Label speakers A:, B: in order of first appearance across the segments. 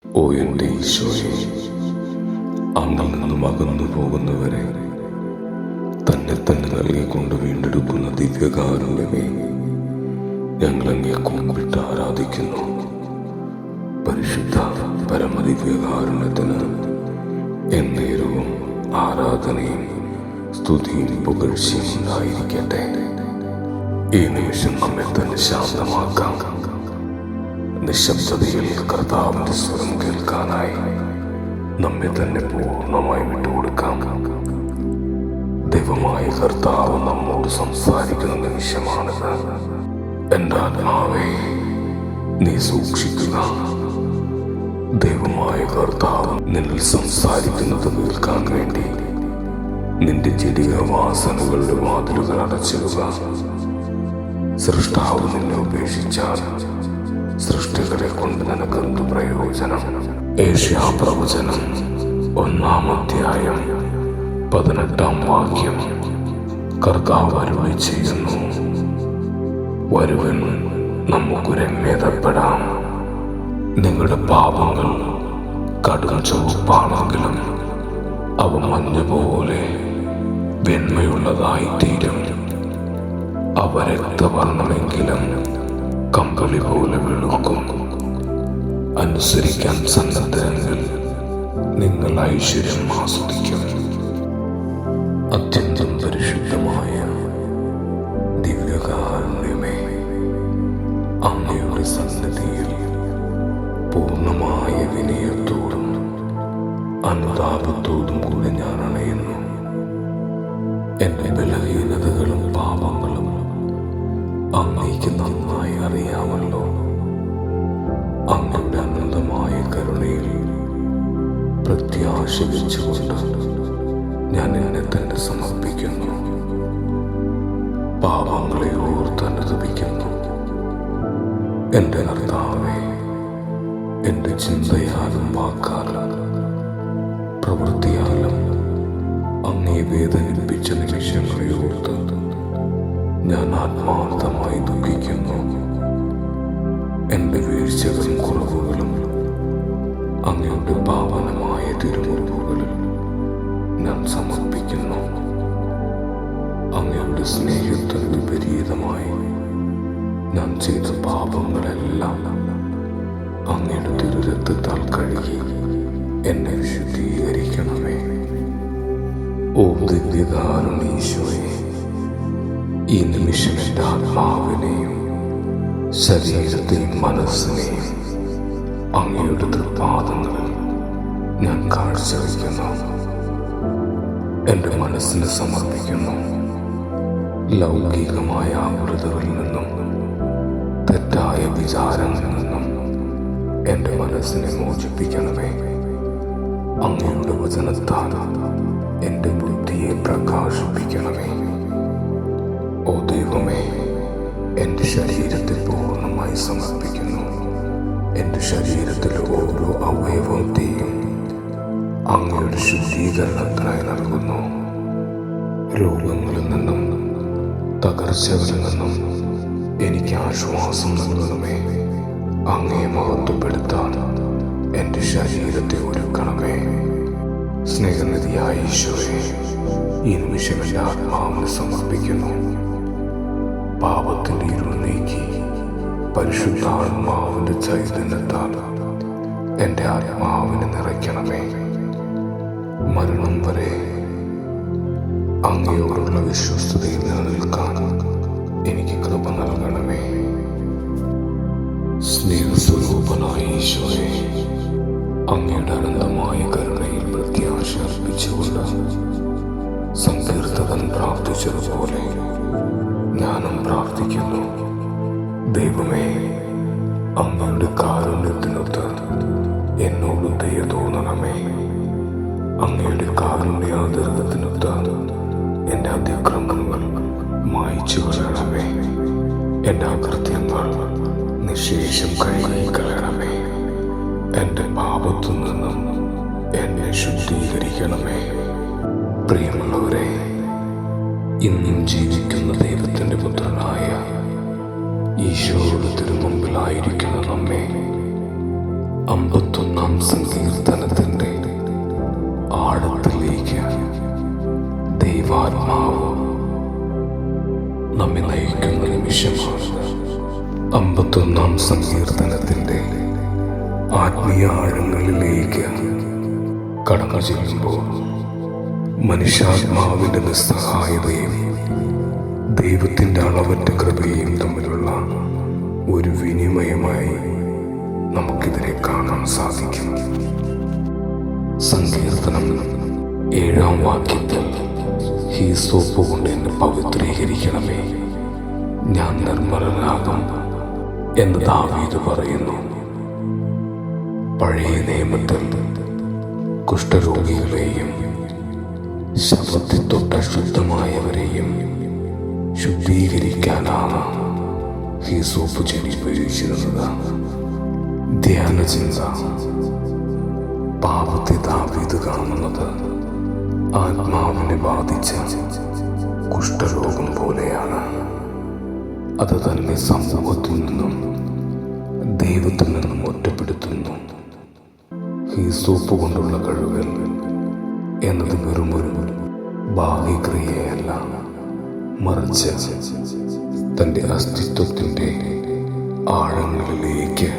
A: ഓ എൻ്റെ ഈശോയെ, അങ്ങിൽ നിന്നും അകന്നു പോകുന്നവരെ തന്നെ തന്നെ നൽകിക്കൊണ്ട് വീണ്ടെടുക്കുന്ന ദിവ്യകാരുണ്യമേ, ഞങ്ങളങ്ങേ കുമ്പിട്ട് ആരാധിക്കുന്നു. പരിശുദ്ധ പരമദിവ്യകാരുണ്യത്തിന് എന്നേരവും ആരാധനയും സ്തുതിയും പുകഴ്ചയും ഉണ്ടായിരിക്കട്ടെ. ഈ നിമിഷം നമ്മെ തന്നെ ശാന്തമാക്കാം. നിശബ്ദതയിൽ കർത്താവിന്റെ സ്വരം കേൾക്കാനായി നമ്മെ തന്നെ പൂർണ്ണമായി വിട്ടുകൊടുക്കാം. ദൈവമായ കർത്താവ് നമ്മോട് സംസാരിക്കുന്ന നിമിഷമാണിത്. എൻ്റെ ആത്മാവേ, നീ സൂക്ഷിക്കുക. ദൈവമായ കർത്താവ് നിന്നിൽ സംസാരിക്കുന്നത് കേൾക്കാൻ വേണ്ടി നിന്റെ ജടിക വാസനകളുടെ വാതിലുകൾ അടച്ചിടുക. സൃഷ്ടാവ് നിന്നെ ഉപേക്ഷിച്ചാൽ സൃഷ്ടികളെ കൊണ്ട് നിനക്കെന്ത് പ്രയോജനം? ഏഷ്യാപ്രവചനം 1-ാം അധ്യായം 18-ാം വാക്യം. കർത്താവ് അരുളി ചെയ്യുന്നു, വരുവൻ നമുക്ക് രമ്യതപ്പെടാം. നിങ്ങളുടെ പാപങ്ങൾ കടും ചുവപ്പാണെങ്കിലും അവ മഞ്ഞുപോലെ വെണ്മയുള്ളതായിത്തീരും. അവ രക്തവർണ്ണമെങ്കിലും കമ്പിളി പോലെ വെളുക്കും. അനുസരിക്കാൻ സന്നദ്ധരെങ്കിൽ നിങ്ങൾ ഐശ്വര്യം ആസ്വദിക്കും. അത്യന്തം പരിശുദ്ധമായ ദിവ്യകാരുണ്യമേ, അങ്ങയുടെ സന്നിധിയിൽ പൂർണ്ണമായ വിനയത്തോടും അനുതാപത്തോടും കൂടെ ഞാൻ അണയുന്നു. എൻ്റെ ബലഹീനതകളും പാപങ്ങളും അങ്ങേക്ക് നന്നായി അറിയാമല്ലോ. അങ്ങയുടെ അനന്തമായ കരുണയിൽ പ്രത്യാശ വെച്ചുകൊണ്ട് ഞാൻ എന്നെ തന്നെ സമർപ്പിക്കുന്നു. പാപങ്ങളെ ഓർത്ത് അനുതപിക്കുന്നു. എൻ്റെ കർത്താവേ, എൻ്റെ ചിന്തയാലും വാക്കാലും പ്രവൃത്തിയാലും അങ്ങേ വേദനിപ്പിച്ച നിമിഷങ്ങളെ ഓർത്ത് ഞാൻ ആത്മാർത്ഥമായി ദുഃഖിക്കുന്നു. എൻ്റെ വീഴ്ചകളും കുറവുകളും അങ്ങയുടെ പാവനമായ തിരുമുറിവുകളിൽ ഞാൻ സമർപ്പിക്കുന്നു. അങ്ങയുടെ സ്നേഹത്തിന് വിപരീതമായി ഞാൻ ചെയ്ത പാപങ്ങളെല്ലാം അങ്ങയുടെ തിരുരക്തത്താൽ കഴുകി എന്നെ വിശുദ്ധീകരിക്കണമേ. ഓ ദിവ്യകാരുണ്യേശ്വരേ, ഈ നിമിഷം എൻ്റെ ആത്മാവിനെയും ശരീരത്തെയും മനസ്സിനെയും അങ്ങയുടെ തൃപ്പാദങ്ങളിൽ ഞാൻ കാഴ്ചവെക്കുന്നു. എൻ്റെ മനസ്സിനെ സമർപ്പിക്കുന്നു. ലൗകികമായ ആകുലതകളിൽ നിന്നും തെറ്റായ വിചാരങ്ങളിൽ നിന്നും എൻ്റെ മനസ്സിനെ മോചിപ്പിക്കണമേ. അങ്ങയുടെ വചനത്താൽ എൻ്റെ ബുദ്ധിയെ പ്രകാശിപ്പിക്കണമേ. ഓ ദൈവമേ, എൻ്റെ ശരീരത്തെ പൂർണ്ണമായി സമർപ്പിക്കുന്നു. എൻ്റെ ശരീരത്തിലെ ഓരോ അവയവത്തെയും അങ്ങയുടെ ശുദ്ധീകരണത്തിനായി നൽകുന്നു. രോഗങ്ങളിൽ നിന്നും തകർച്ചകളിൽ നിന്നും എനിക്ക് ആശ്വാസം നൽകണമേ. അങ്ങയെ മഹത്വപ്പെടുത്താൻ എൻ്റെ ശരീരത്തെ ഒരുക്കണമേ. സ്നേഹനിധിയായ ഈശോയെ, ഈ നിമിഷം എൻ്റെ ആത്മാവിനെ സമർപ്പിക്കുന്നു. പാപത്തിൻ്റെ ഇരുൾ നീക്കി പരിശുദ്ധാത്മാവിൻ്റെ ചൈതന്യത്താൽ എൻ്റെ ആത്മാവിനെ നിറയ്ക്കണമേ. മരണം വരെ അങ്ങയോടുള്ള വിശ്വസ്തതയിൽ നിലനിൽക്കാൻ എനിക്ക് കൃപ നൽകണമേ. സ്നേഹസ്വരൂപനായ ഈശോയെ, അങ്ങയുടെ അനന്തമായ കരുണയിൽ പ്രത്യാശ അർപ്പിച്ചുകൊണ്ട് സങ്കീർത്തകൻ പ്രാർത്ഥിച്ചതുപോലെ ഞാനും പ്രാർത്ഥിക്കുന്നു. ദൈവമേ, അങ്ങയുടെ കാരുണ്യത്തിനൊത്ത് എന്നോട് ദയ തോന്നണമേ. അങ്ങയുടെ കാരുണ്യാതിർഗത്തിനൊത്ത് എൻ്റെ അതിക്രമങ്ങൾ മായ്ച്ചു കളയണമേ. എൻ്റെ അകൃത്യങ്ങൾ നിശേഷം കഴുകിക്കളയണമേ. എൻ്റെ പാപത്തു നിന്നും എന്നെ ശുദ്ധീകരിക്കണമേ. പ്രിയമുള്ളവരെ, ഇന്നും ജീവിക്കുന്ന ദൈവത്തിൻ്റെ പുത്രനായ ഈശോയുടെ തിരുമുമ്പിലായിരിക്കുന്ന നമ്മെ 51-ാം സങ്കീർത്തനത്തിൻ്റെ ആഴത്തിലേക്ക് ദൈവാത്മാവ് നമ്മെ നയിക്കുന്ന നിമിഷമാണ്. 51-ാം സങ്കീർത്തനത്തിൻ്റെ ആത്മീയ ആഴങ്ങളിലേക്ക് കടന്നു ചെല്ലുമ്പോൾ മനുഷ്യാത്മാവിൻ്റെ നിസ്സഹായതയും ദൈവത്തിൻ്റെ അളവറ്റ കൃപയും തമ്മിലുള്ള ഒരു വിനിമയമായി നമുക്കിതിനെ കാണാൻ സാധിക്കും. സങ്കീർത്തനം 7-ാം വാക്യത്തിൽ ഹീസോപ്പ് കൊണ്ട് എന്നെ പവിത്രീകരിക്കണമേ, ഞാൻ നിർമ്മലനാകും എന്ന് ദാവീദ് പറയുന്നു. പഴയ നിയമത്തിൽ കുഷ്ഠരോഗികളെയും ശവത്തിൽ തൊട്ട് അശുദ്ധമായവരെയും ശുദ്ധീകരിക്കാനാണ് ഹീസോപ്പ് ചെടി ഉപയോഗിച്ചിരുന്നത്. ധ്യാനചിന്ത. പാപത്തെ ദാവീദ് കാണുന്നത് ആത്മാവിനെ ബാധിച്ച കുഷ്ഠരോഗം പോലെയാണ്. അത് തന്നെ സമൂഹത്തിൽ നിന്നും ദൈവത്തിൽ നിന്നും ഒറ്റപ്പെടുത്തുന്നു. ഹീസോപ്പ് കൊണ്ടുള്ള കഴുകൽ എന്നത് വെറുമൊരു ബാഹ്യക്രിയയല്ല, മറിച്ച് തൻ്റെ അസ്തിത്വത്തിൻ്റെ ആഴങ്ങളിലേക്ക്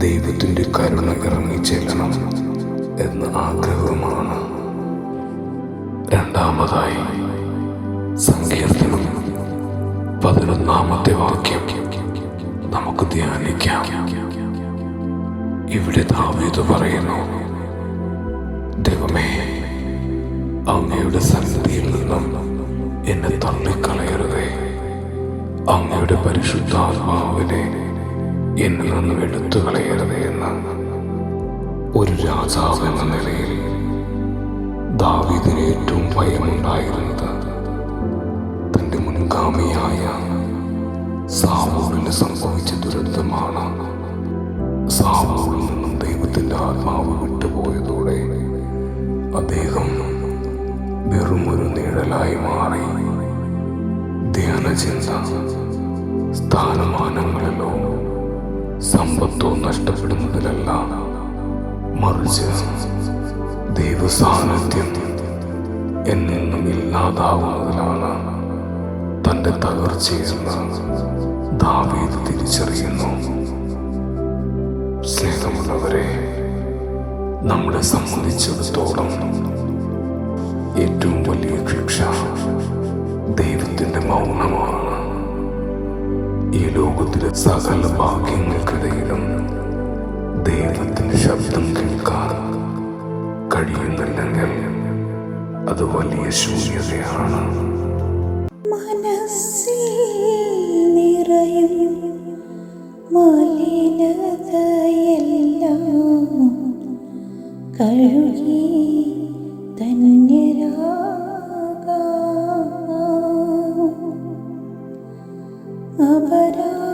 A: ദൈവത്തിൻ്റെ കരുണ ഇറങ്ങിച്ചെല്ലണം എന്ന ആഗ്രഹമാണ്. രണ്ടാമതായി സങ്കീർത്തനം 11-ാമത്തെ വാക്യം നമുക്ക് ധ്യാനിക്കാം. ഇവിടെ ദാവീദ് പറയുന്നു, ദൈവമേ, അങ്ങയുടെ സന്നിധിയിൽ നിന്നും എന്നെ തള്ളിക്കളയരുതേ, അങ്ങയുടെ പരിശുദ്ധാത്മാവിനെ എന്നിൽ നിന്നും എടുത്തു കളയരുതേ എന്ന്. ഒരു രാജാവ് എന്ന നിലയിൽ ദാവീദിന് ഏറ്റവും ഭയമുണ്ടായിരുന്നത് തൻ്റെ മുൻഗാമിയായ സാവൂളിന് സംഭവിച്ച ദുരന്തമാണ്. സാവൂളിൽ നിന്നും ദൈവത്തിൻ്റെ ആത്മാവ് വിട്ടുപോയതോടെ അദ്ദേഹം വെറുമൊരു നിഴലായി മാറി. ധ്യാനചിന്ത. സ്ഥാനമാനങ്ങളിലോ സമ്പത്തോ നഷ്ടപ്പെടുന്നതിലല്ല, മറിച്ച് ദൈവസാന്നിധ്യം എന്നെന്നും ഇല്ലാതാവുന്നതിലാണ് തൻ്റെ തകർച്ചയെന്ന് ദാവീദ് തിരിച്ചറിയുന്നു. സ്നേഹമുള്ളവരെ, നമ്മളെ സംബന്ധിച്ചിടത്തോളം ഏറ്റവും വലിയ ശിക്ഷ ദൈവത്തിൻ്റെ മൗനമാണ്. ഈ ലോകത്തിലെ സകല ഭാഗ്യങ്ങൾക്കിടയിലും ദൈവത്തിൻ്റെ ശബ്ദം കേൾക്കാൻ കഴിയുന്നില്ലെങ്കിൽ അത് വലിയ ശൂന്യതയാണ്.
B: മനസ്സിൽ നിറയും മലിനതയെല്ലാം കഴുകി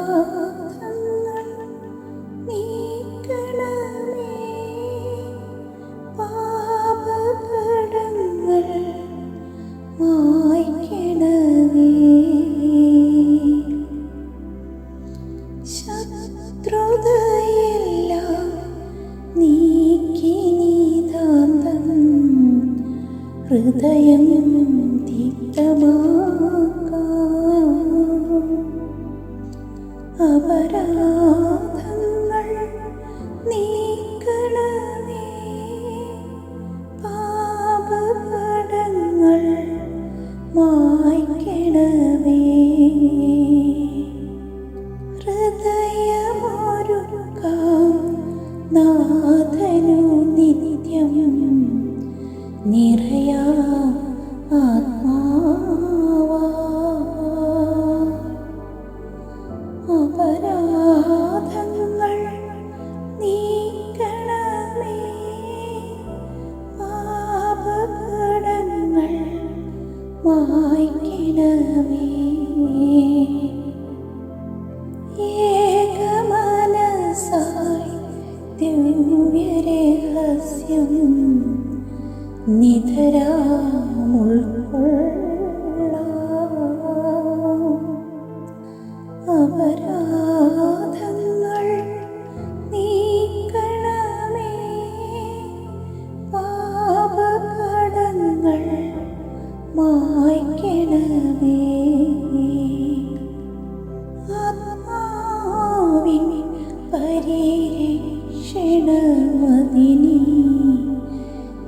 B: അപരാധങ്ങൾ നീക്കണമേ, പാപകടങ്ങൾ മായ്ക്കണമേ, ശത്രുതയെല്ലാം നീക്കി നീതാന്തം ഹൃദയം ദീപ്തമാക്കാം. അപരാധങ്ങൾ നീക്കണമേ, പാപകടങ്ങൾ മായ്ക്കണമേ, ഹൃദയമൊരുക്കാം നാഥനു നിത്യം നിറയാ ആത്മാവാ. അപരാധങ്ങൾ നീക്കണമേ, പാപകടങ്ങൾ മായ്ക്കണമേ, ഏകമനസായി ദിവ്യരഹസ്യം നിതരാമുൾക്കൊള്ളാം. അപരാധങ്ങൾ നീക്ക ക്ഷണമതിനി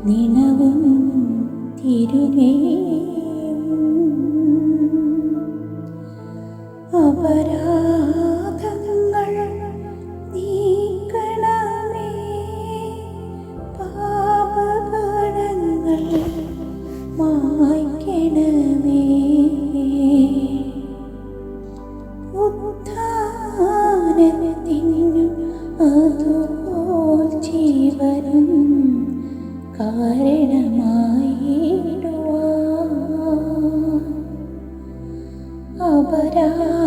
B: നിണവും തിരുമേയും അപരാധങ്ങൾ നീക്കണമേ, പാപകടങ്ങൾ മായ്ക്കണമേ. ഉദ്ധാനത്തിനും അതുപോൽ ജീവനും കാരണമായിടുവാൻ അപരാധങ്ങൾ